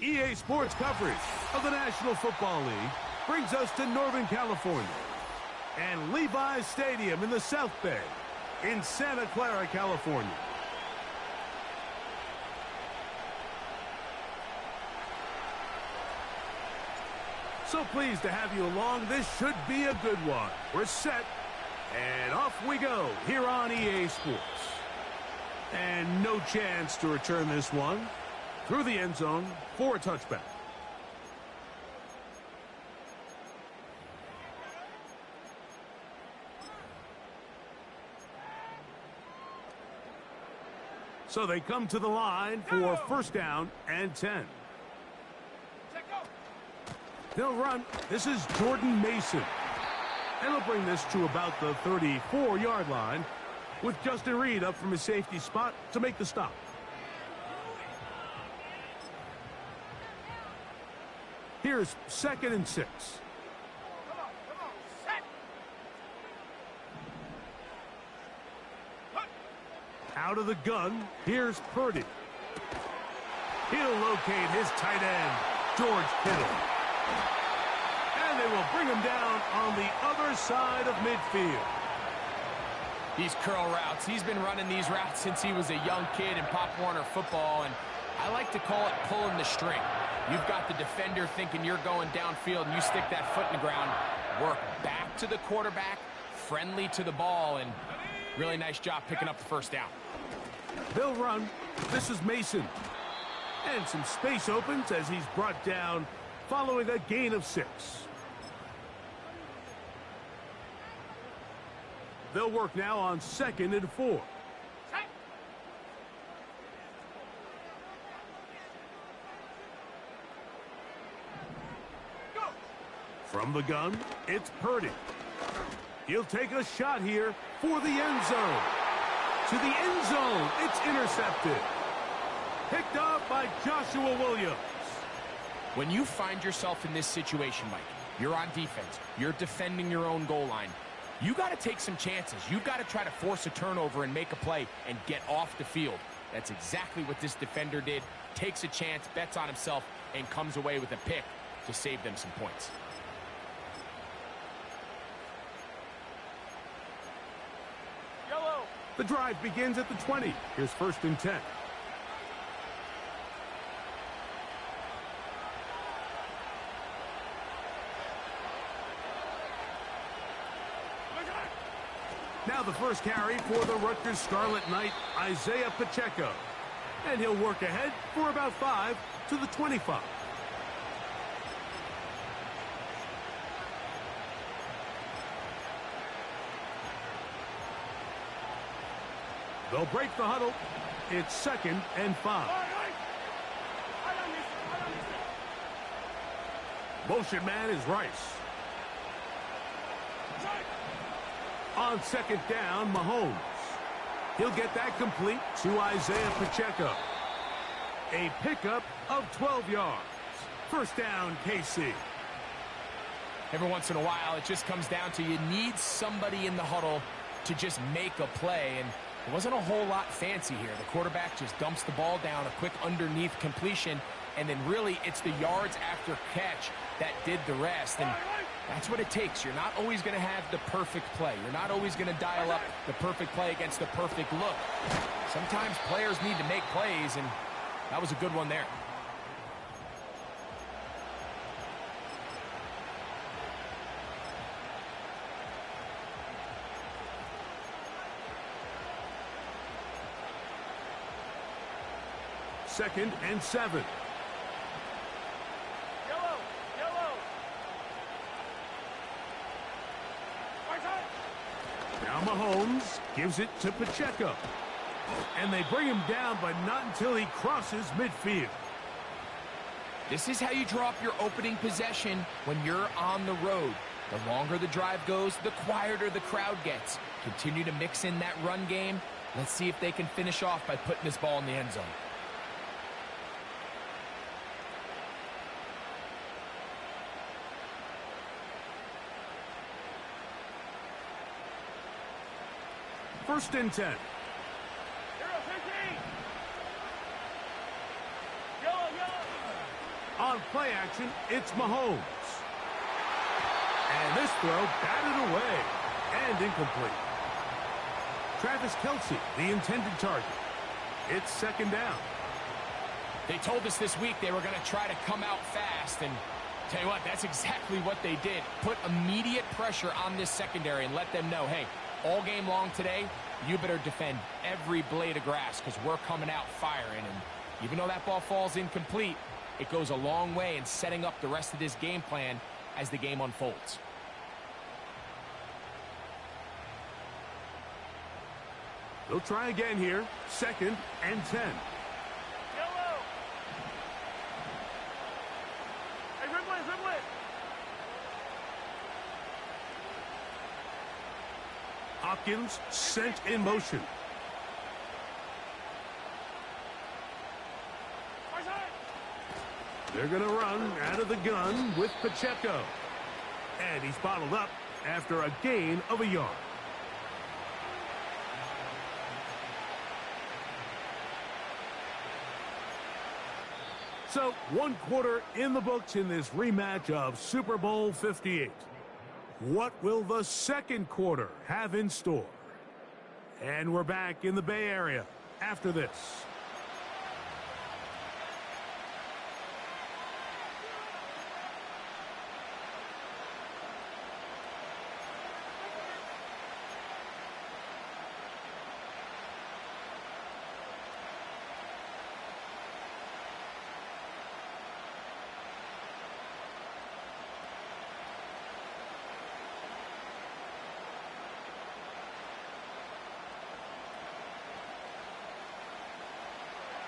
EA Sports coverage of the National Football League brings us to Northern California and Levi's Stadium in the South Bay in Santa Clara, California. So pleased to have you along. This should be a good one. We're set, and off we go here on EA Sports. And no chance to return this one through the end zone for a touchback. So they come to the line for first down and 10. They'll run. This is Jordan Mason. And they'll bring this to about the 34-yard line with Justin Reed up from his safety spot to make the stop. Here's 2nd and 6. Out of the gun, here's Purdy. He'll locate his tight end, George Kittle. And they will bring him down on the other side of midfield. These curl routes, he's been running these routes since he was a young kid in Pop Warner football, and I like to call it pulling the string. You've got the defender thinking you're going downfield, and you stick that foot in the ground, work back to the quarterback, friendly to the ball, and really nice job picking up the first down. They'll run. This is Mason. And some space opens as he's brought down following a gain of 6. They'll work now on 2nd and 4. From the gun, it's Purdy. He'll take a shot here for the end zone. To the end zone, it's intercepted. Picked up by Joshua Williams. When you find yourself in this situation, Mike, you're on defense, you're defending your own goal line, you got to take some chances. You've got to try to force a turnover and make a play and get off the field. That's exactly what this defender did. Takes a chance, bets on himself, and comes away with a pick to save them some points. The drive begins at the 20. Here's 1st and 10. Now the first carry for the Rutgers Scarlet Knight, Isaiah Pacheco. And he'll work ahead for about 5 to the 25. They'll break the huddle. It's 2nd and 5. Motion man is Rice. On 2nd down, Mahomes. He'll get that complete to Isaiah Pacheco. A pickup of 12 yards. First down, KC. Every once in a while, it just comes down to you need somebody in the huddle to just make a play, and it wasn't a whole lot fancy here. The quarterback just dumps the ball down, a quick underneath completion, and then really it's the yards after catch that did the rest. And that's what it takes. You're not always going to have the perfect play. You're not always going to dial up the perfect play against the perfect look. Sometimes players need to make plays, and that was a good one there. Second and 7. Now Mahomes gives it to Pacheco. And they bring him down, but not until he crosses midfield. This is how you draw up your opening possession when you're on the road. The longer the drive goes, the quieter the crowd gets. Continue to mix in that run game. Let's see if they can finish off by putting this ball in the end zone. First and 10. On play action, it's Mahomes. And this throw batted away and incomplete. Travis Kelce, the intended target. It's second down. They told us this week they were going to try to come out fast, and tell you what, that's exactly what they did. Put immediate pressure on this secondary and let them know, hey, all game long today, you better defend every blade of grass because we're coming out firing. And even though that ball falls incomplete, it goes a long way in setting up the rest of this game plan as the game unfolds. They'll try again here. 2nd and 10. Hopkins sent in motion. They're going to run out of the gun with Pacheco. And he's bottled up after a gain of a yard. So, 1 quarter in the books in this rematch of Super Bowl 58. What will the second quarter have in store? And we're back in the Bay Area after this.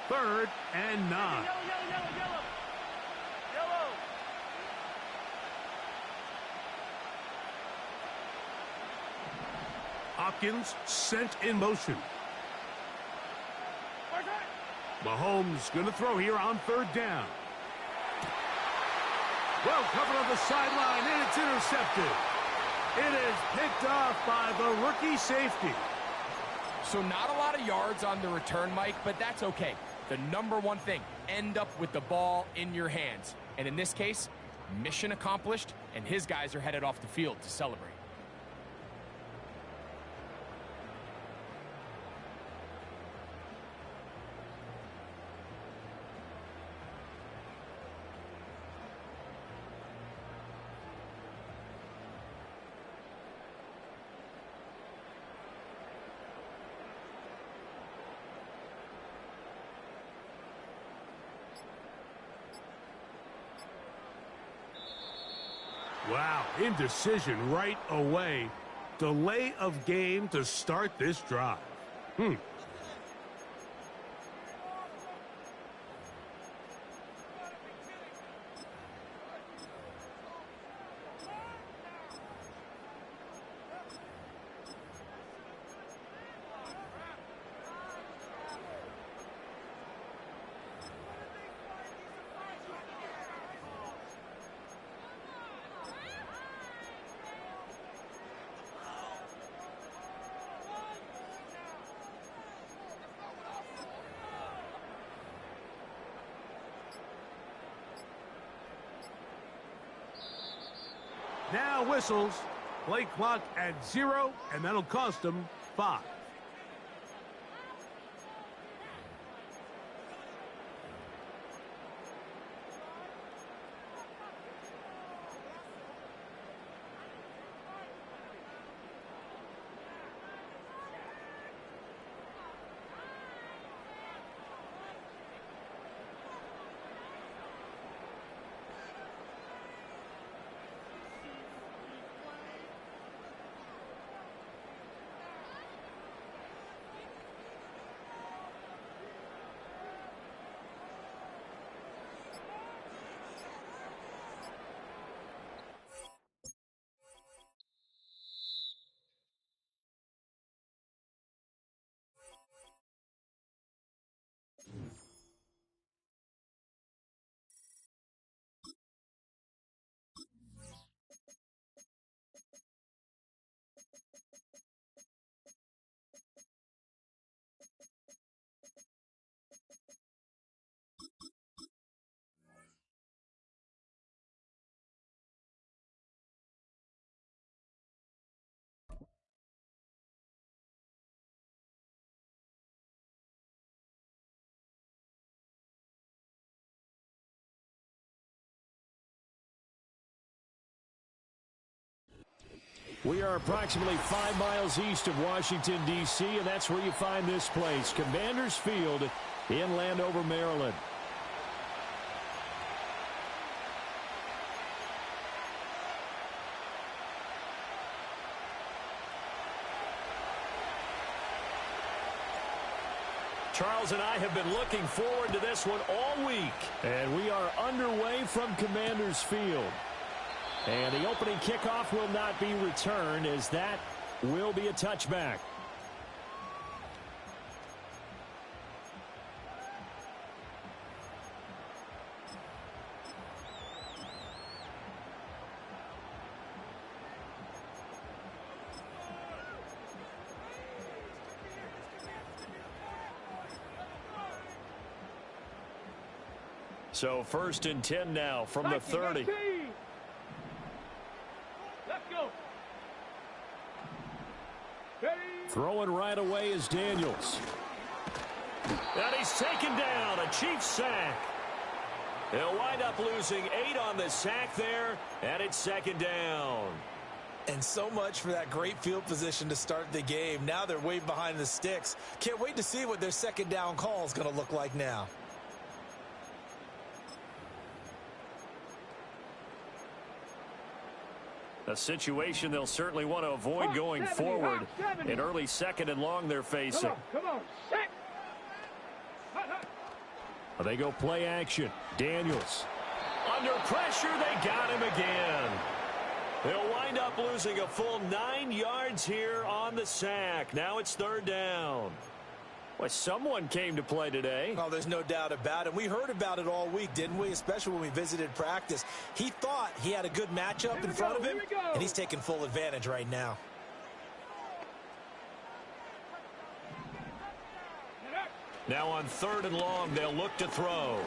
Third and 9. Yellow. Hopkins sent in motion. Mahomes going to throw here on 3rd down. Well covered on the sideline, and it's intercepted. It is picked off by the rookie safety. So not a lot of yards on the return, Mike, but that's okay. The number one thing, end up with the ball in your hands. And in this case, mission accomplished, and his guys are headed off the field to celebrate. Wow, indecision right away. Delay of game to start this drive. Now whistles. Play clock at 0, and that'll cost them 5. We are approximately 5 miles east of Washington, D.C., and that's where you find this place, Commanders Field in Landover, Maryland. Charles and I have been looking forward to this one all week. And we are underway from Commanders Field. And the opening kickoff will not be returned, as that will be a touchback. So 1st and 10 now from the 30. Let's go. Throwing right away is Daniels. And he's taken down, a Chiefs sack. They'll wind up losing 8 on the sack there, and it's 2nd down. And so much for that great field position to start the game. Now they're way behind the sticks. Can't wait to see what their 2nd down call is going to look like now. A situation they'll certainly want to avoid going forward. An early 2nd and long they're facing. Come on. They go play action. Daniels. Under pressure, they got him again. They'll wind up losing a full 9 yards here on the sack. Now it's 3rd down. Well, someone came to play today. Oh, there's no doubt about it. We heard about it all week, didn't we? Especially when we visited practice. He thought he had a good matchup in front of him, and he's taking full advantage right now. Now on 3rd and long, they'll look to throw.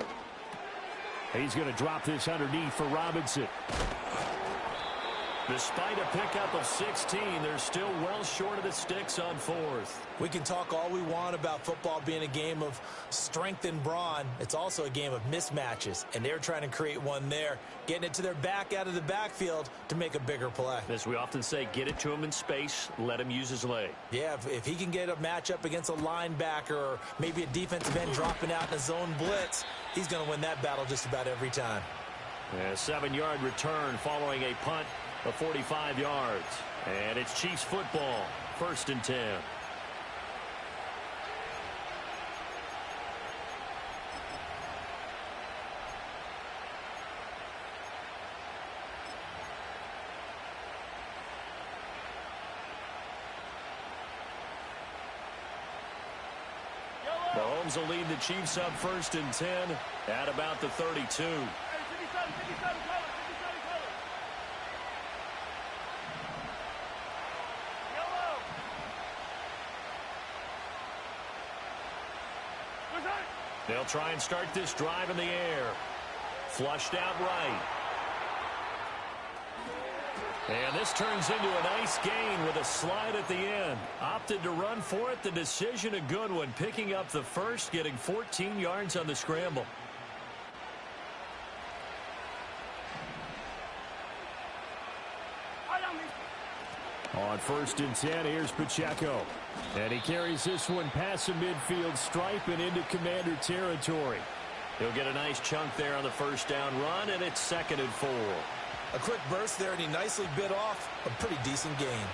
He's going to drop this underneath for Robinson. Despite a pickup of 16, they're still well short of the sticks on 4th. We can talk all we want about football being a game of strength and brawn. It's also a game of mismatches, and they're trying to create one there, getting it to their back out of the backfield to make a bigger play. As we often say, get it to him in space, let him use his leg. Yeah, if he can get a matchup against a linebacker or maybe a defensive end dropping out in a zone blitz, he's going to win that battle just about every time. A 7-yard return following a punt of 45 yards. And it's Chiefs football, 1st and 10. Mahomes will lead the Chiefs up 1st and 10 at about the 32. They'll try and start this drive in the air. Flushed out right. And this turns into a nice gain with a slide at the end. Opted to run for it. The decision a good one. Picking up the first, getting 14 yards on the scramble. On 1st and 10, here's Pacheco. And he carries this one past the midfield stripe and into Commander territory. He'll get a nice chunk there on the 1st down run, and it's 2nd and 4. A quick burst there, and he nicely bit off a pretty decent gain.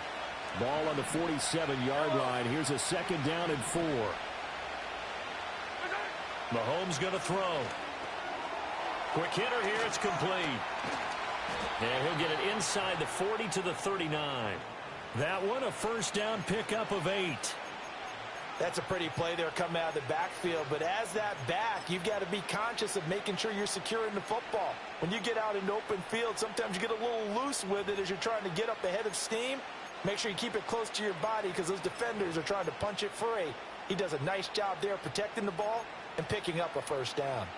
Ball on the 47-yard line. Here's a 2nd down and 4. Mahomes going to throw. Quick hitter here. It's complete. And he'll get it inside the 40 to the 39. That one, a 1st down pickup of 8. That's a pretty play there coming out of the backfield. But as that back, you've got to be conscious of making sure you're securing the football. When you get out in open field, sometimes you get a little loose with it as you're trying to get up ahead of steam. Make sure you keep it close to your body because those defenders are trying to punch it free. He does a nice job there protecting the ball and picking up a 1st down.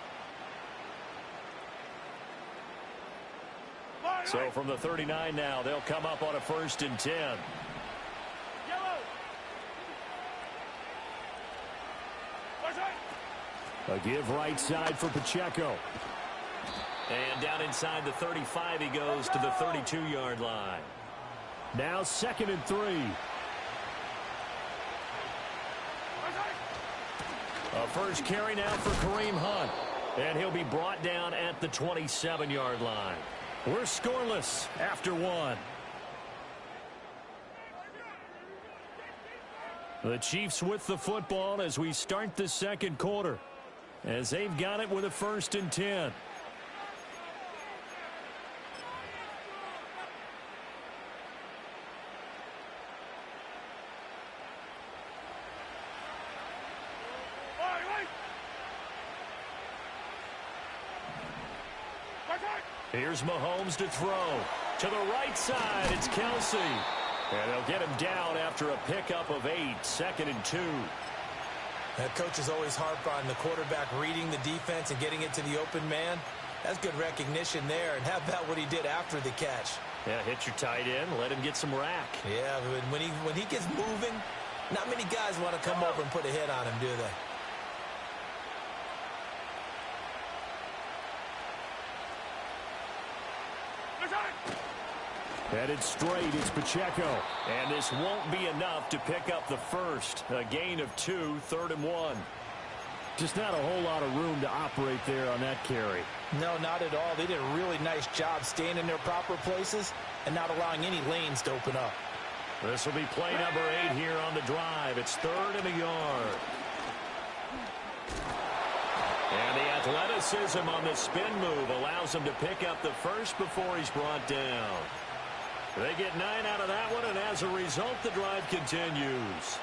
So from the 39 now, they'll come up on a 1st and 10. A give right side for Pacheco. And down inside the 35 he goes to the 32-yard line. Now 2nd and 3. A first carry now for Kareem Hunt. And he'll be brought down at the 27-yard line. We're scoreless after 1. The Chiefs with the football as we start the second quarter, as they've got it with a 1st and 10. Here's Mahomes to throw. To the right side, it's Kelsey. And they'll get him down after a pickup of 8, 2nd and 2. That coach is always harp on the quarterback reading the defense and getting it to the open man. That's good recognition there. And how about what he did after the catch? Yeah, hit your tight end, let him get some rack. Yeah, but when he gets moving, not many guys want to come over and put a hit on him, do they? Headed straight, it's Pacheco. And this won't be enough to pick up the first. A gain of 2, 3rd and 1. Just not a whole lot of room to operate there on that carry. No, not at all. They did a really nice job staying in their proper places and not allowing any lanes to open up. This will be play number 8 here on the drive. It's 3rd and a yard. And the athleticism on the spin move allows him to pick up the first before he's brought down. They get 9 out of that one, and as a result, the drive continues.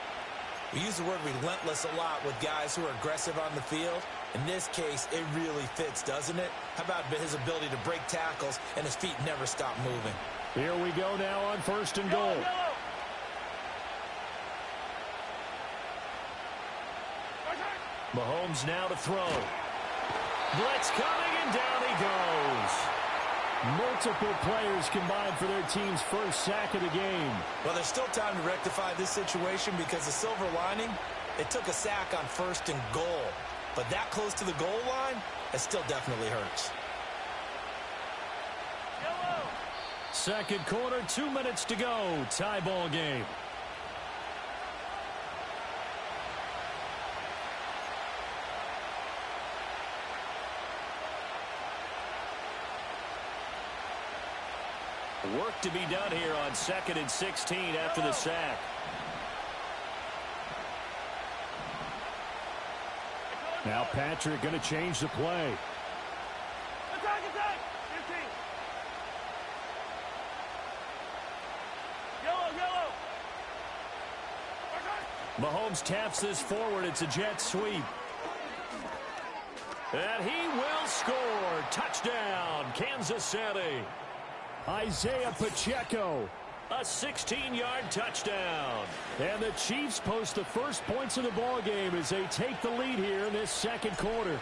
We use the word relentless a lot with guys who are aggressive on the field. In this case, it really fits, doesn't it? How about his ability to break tackles and his feet never stop moving? Here we go now on 1st and goal. Mahomes now to throw. Blitz coming, and down he goes. Multiple players combined for their team's first sack of the game. Well, there's still time to rectify this situation because the silver lining, it took a sack on 1st and goal. But that close to the goal line, it still definitely hurts. Second quarter, 2 minutes to go. Tie ball game. Work to be done here on 2nd and 16 after the sack. Now Patrick going to change the play. Attack! 15. Yellow! Mahomes taps this forward. It's a jet sweep. And he will score. Touchdown, Kansas City. Isaiah Pacheco, a 16-yard touchdown. And the Chiefs post the first points of the ball game as they take the lead here in this second quarter.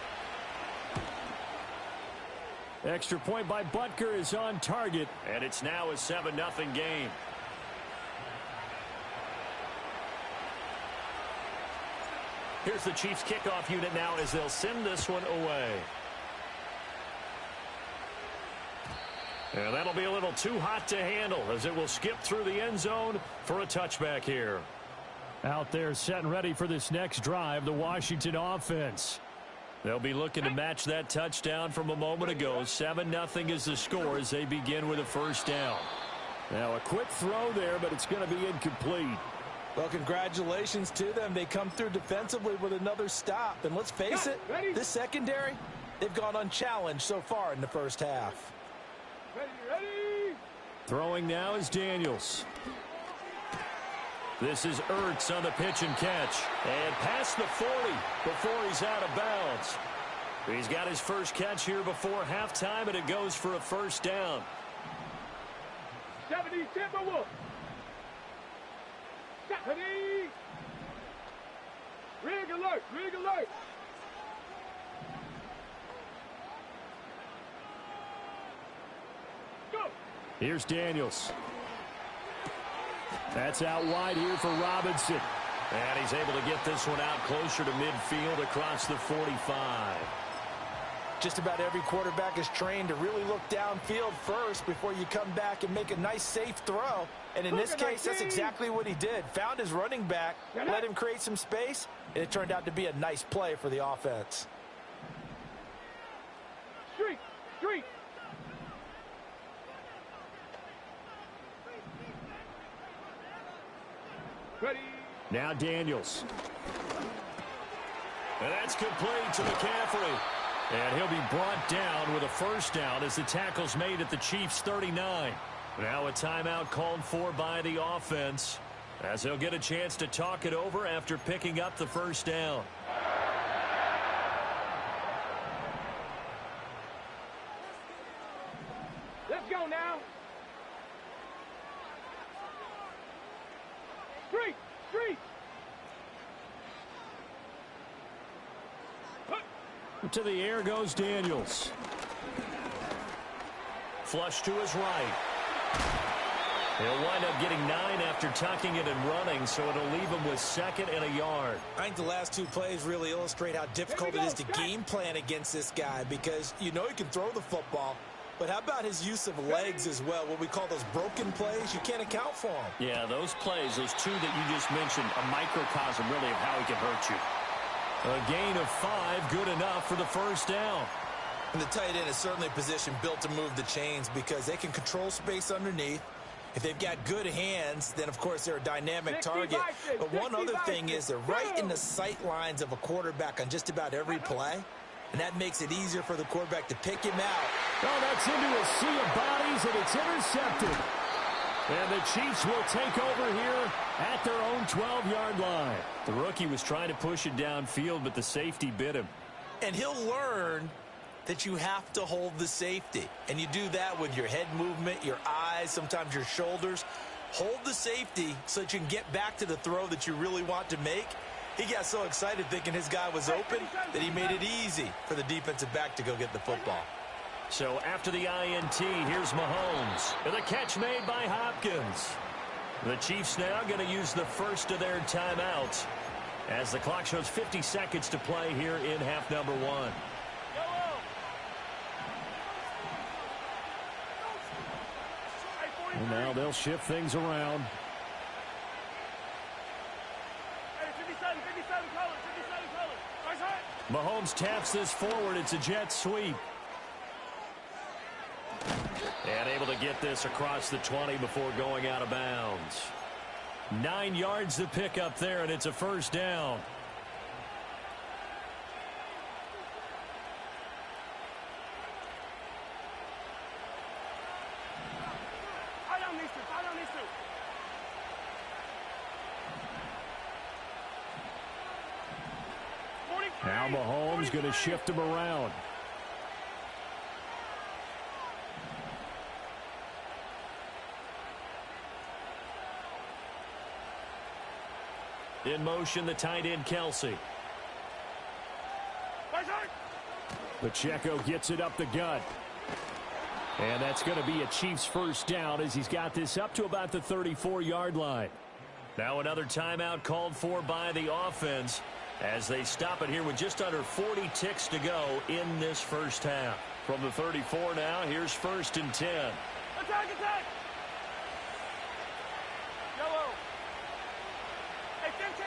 Extra point by Butker is on target, and it's now a 7-0 game. Here's the Chiefs kickoff unit now as they'll send this one away. And that'll be a little too hot to handle as it will skip through the end zone for a touchback here. Out there set and ready for this next drive, the Washington offense. They'll be looking to match that touchdown from a moment ago. 7-0 is the score as they begin with a first down. Now a quick throw there, but it's going to be incomplete. Well, congratulations to them. They come through defensively with another stop. And let's face it, this secondary, they've gone unchallenged so far in the first half. Ready! Throwing now is Daniels. This is Ertz on the pitch and catch. And past the 40 before he's out of bounds. He's got his first catch here before halftime, and it goes for a first down. 70, Timberwolves. 70. Rig alert. Go. Here's Daniels. That's out wide here for Robinson. And he's able to get this one out closer to midfield across the 45. Just about every quarterback is trained to really look downfield first before you come back and make a nice, safe throw. And in this case, that's exactly what he did. Found his running back, let him create some space, and it turned out to be a nice play for the offense. Street. Ready. Now Daniels. And that's complete to McCaffrey. And he'll be brought down with a first down as the tackle's made at the Chiefs' 39. Now a timeout called for by the offense as they'll get a chance to talk it over after picking up the first down. Let's go now. Street. To the air goes Daniels. Flush to his right. He'll wind up getting 9 after tucking it and running, so it'll leave him with 2nd and a yard. I think the last 2 plays really illustrate how difficult it is to game plan against this guy because you know he can throw the football, but how about his use of legs as well, what we call those broken plays? You can't account for them. Yeah, those plays, those 2 that you just mentioned, a microcosm really of how he can hurt you. A gain of 5, good enough for the first down. And the tight end is certainly a position built to move the chains because they can control space underneath. If they've got good hands, then, of course, they're a dynamic target. But one other thing is they're right in the sight lines of a quarterback on just about every play, and that makes it easier for the quarterback to pick him out. Oh, that's into a sea of bodies, and it's intercepted. And the Chiefs will take over here at their own 12-yard line. The rookie was trying to push it downfield, but the safety bit him. And he'll learn that you have to hold the safety. And you do that with your head movement, your eyes, sometimes your shoulders. Hold the safety so that you can get back to the throw that you really want to make. He got so excited thinking his guy was open that he made it easy for the defensive back to go get the football. So after the INT, here's Mahomes. And the catch made by Hopkins. The Chiefs now going to use the first of their timeouts as the clock shows 50 seconds to play here in half number 1. And now they'll shift things around. Mahomes taps this forward. It's a jet sweep. And able to get this across the 20 before going out of bounds. 9 yards to pick up there, and it's a first down. Now Mahomes going to shift him around. In motion, the tight end, Kelsey. Pacheco gets it up the gut. And that's going to be a Chiefs first down as he's got this up to about the 34-yard line. Now another timeout called for by the offense as they stop it here with just under 40 ticks to go in this first half. From the 34 now, here's 1st and 10. Attack! Yellow. Hey, 15.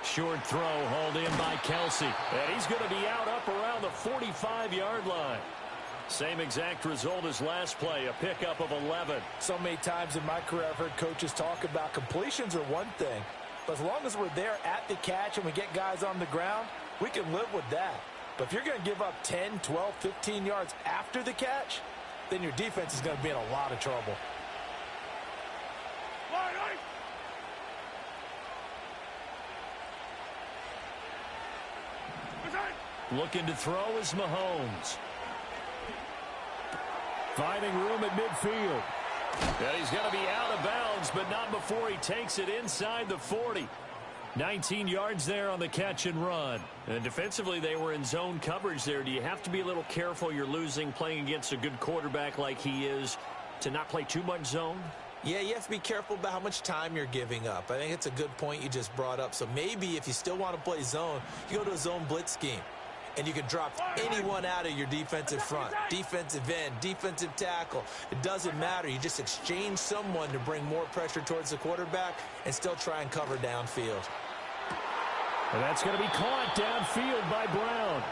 Short throw hauled in by Kelsey. And he's going to be out up around the 45-yard line. Same exact result as last play, a pickup of 11. So many times in my career I've heard coaches talk about completions are one thing, but as long as we're there at the catch and we get guys on the ground, we can live with that. But if you're going to give up 10, 12, 15 yards after the catch, then your defense is going to be in a lot of trouble. Looking to throw is Mahomes. Finding room at midfield. And he's going to be out of bounds, but not before he takes it inside the 40. 19 yards there on the catch and run. And defensively, they were in zone coverage there. Do you have to be a little careful? You're losing playing against a good quarterback like he is to not play too much zone? Yeah, you have to be careful about how much time you're giving up. I think it's a good point you just brought up. So maybe if you still want to play zone, you go to a zone blitz scheme. And you can drop anyone out of your defensive front, defensive end, defensive tackle. It doesn't matter. You just exchange someone to bring more pressure towards the quarterback and still try and cover downfield. And that's going to be caught downfield by Brown.